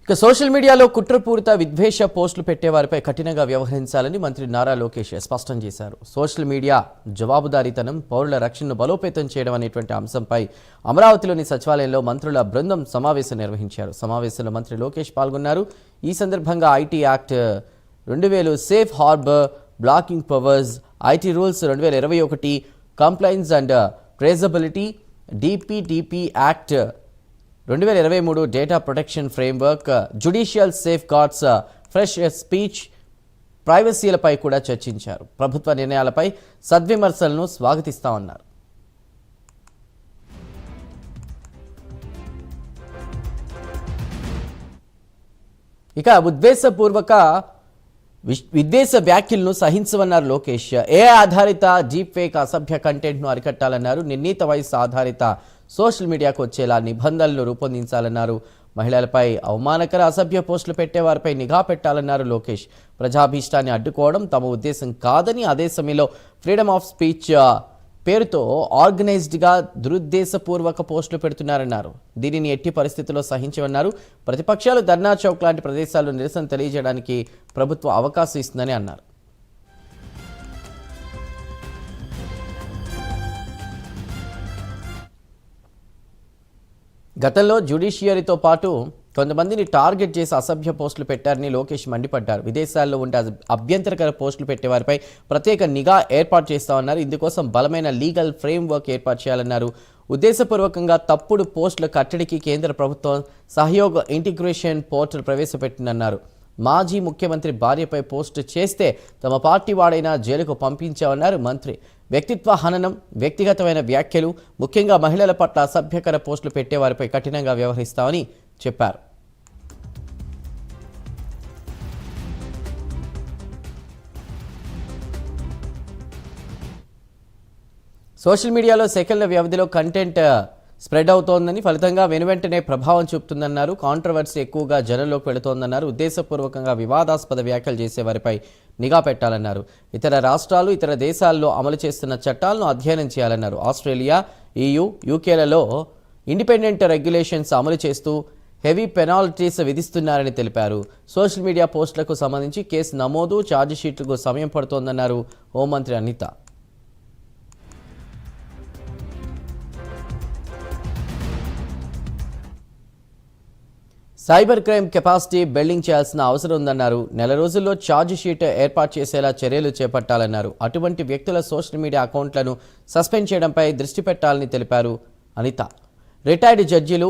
ఇక సోషల్ మీడియాలో కుట్రపూరిత విద్వేష పోస్టులు పెట్టేవారిపై కఠినంగా వ్యవహరించాలని మంత్రి నారా లోకేష్ స్పష్టం చేశారు. సోషల్ మీడియా జవాబుదారీతనం, పౌరుల రక్షణను బలోపేతం చేయడం అనేటువంటి అంశంపై అమరావతిలోని సచివాలయంలో మంత్రుల బృందం సమావేశం నిర్వహించారు. సమావేశంలో మంత్రి లోకేష్ పాల్గొన్నారు. ఈ సందర్భంగా IT act 2000, safe harbour, blocking powers, IT rules 2021, compliance and traceability, DPDP act 2023, data protection framework, judicial safeguards, free speech, ప్రైవసీలపై కూడా చర్చించారు. ప్రభుత్వ నిర్ణయాలపై సద్విమర్శలను స్వాగతిస్తామన్నారు. ఇక విద్వేష వ్యాఖ్యలను సహించవన్నారు లోకేష్. ఏఐ ఆధారిత డీప్ ఫేక్ అసభ్య కంటెంట్ను అరికట్టాలన్నారు. నిర్ణీత వయసు ఆధారిత సోషల్ మీడియాకు వచ్చేలా నిబంధనలు రూపొందించాలన్నారు. మహిళలపై అవమానకర అసభ్య పోస్టులు పెట్టేవారిపై నిఘా పెట్టాలన్నారు లోకేష్. ప్రజాభీష్టాన్ని అడ్డుకోవడం తమ ఉద్దేశం కాదని, అదే సమయంలో ఫ్రీడమ్ ఆఫ్ స్పీచ్ పేరుతో ఆర్గనైజ్డ్గా దురుద్దేశపూర్వక పోస్టులు పెడుతున్నారన్నారు. దీనిని ఎట్టి పరిస్థితుల్లో సహించమన్నారు. ప్రతిపక్షాలు ధర్నా చౌక్ లాంటి ప్రదేశాల్లో నిరసన తెలియజేయడానికి ప్రభుత్వం అవకాశం ఇస్తుందని అన్నారు. గతంలో జ్యుడిషియరీతో పాటు కొంతమందిని టార్గెట్ చేసి అసభ్య పోస్టులు పెట్టారని లోకేష్ మండిపడ్డారు. విదేశాల్లో ఉండే అభ్యంతరకర పోస్టులు పెట్టేవారిపై ప్రత్యేక నిఘా ఏర్పాటు చేస్తామన్నారు. ఇందుకోసం బలమైన లీగల్ ఫ్రేమ్వర్క్ ఏర్పాటు చేయాలన్నారు. ఉద్దేశపూర్వకంగా తప్పుడు పోస్టుల కట్టడికి కేంద్ర ప్రభుత్వం సహయోగ ఇంటిగ్రేషన్ పోర్టల్ ప్రవేశపెట్టిందన్నారు. మాజీ ముఖ్యమంత్రి భార్యపై పోస్టు చేస్తే తమ పార్టీ వాడైనా జైలుకు పంపించామన్నారు మంత్రి. వ్యక్తిత్వ హననం, వ్యక్తిగతమైన వ్యాఖ్యలు, ముఖ్యంగా మహిళల పట్ల అసభ్యకర పోస్టులు పెట్టేవారిపై కఠినంగా వ్యవహరిస్తామని చెప్పారు. సోషల్ మీడియాలో సెకన్ల వ్యవధిలో కంటెంట్ స్ప్రెడ్ అవుతోందని, ఫలితంగా వెనువెంటనే ప్రభావం చూపుతుందన్నారు. కాంట్రవర్సీ ఎక్కువగా జనంలోకి వెళుతోందన్నారు. ఉద్దేశపూర్వకంగా వివాదాస్పద వ్యాఖ్యలు చేసేవారిపై నిఘా పెట్టాలన్నారు. ఇతర రాష్ట్రాలు, ఇతర దేశాల్లో అమలు చేస్తున్న చట్టాలను అధ్యయనం చేయాలన్నారు. ఆస్ట్రేలియా, EU, UKలలో ఇండిపెండెంట్ రెగ్యులేషన్స్ అమలు చేస్తూ హెవీ పెనాల్టీస్ విధిస్తున్నారని తెలిపారు. సోషల్ మీడియా పోస్టులకు సంబంధించి కేసు నమోదు, ఛార్జిషీట్లకు సమయం పడుతోందన్నారు హోంమంత్రి Anitha. Cyber crime capacity building చేయాల్సిన అవసరం ఉందన్నారు. నెల రోజుల్లో ఛార్జ్ షీట్ ఏర్పాటు చేసేలా చర్యలు చేపట్టాలన్నారు. అటువంటి వ్యక్తుల సోషల్ మీడియా అకౌంట్లను సస్పెండ్ చేయడంపై దృష్టి పెట్టాలని తెలిపారు అనిత. రిటైర్డ్ జడ్జీలు,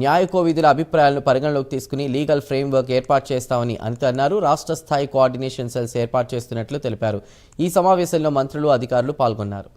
న్యాయ కోవిధుల అభిప్రాయాలను పరిగణలోకి తీసుకుని లీగల్ ఫ్రేమ్వర్క్ ఏర్పాటు చేస్తామని అనిత అన్నారు. రాష్ట్ర స్థాయి కోఆర్డినేషన్ సెల్స్ ఏర్పాటు చేస్తున్నట్లు తెలిపారు. ఈ సమావేశంలో మంత్రులు, అధికారులు పాల్గొన్నారు.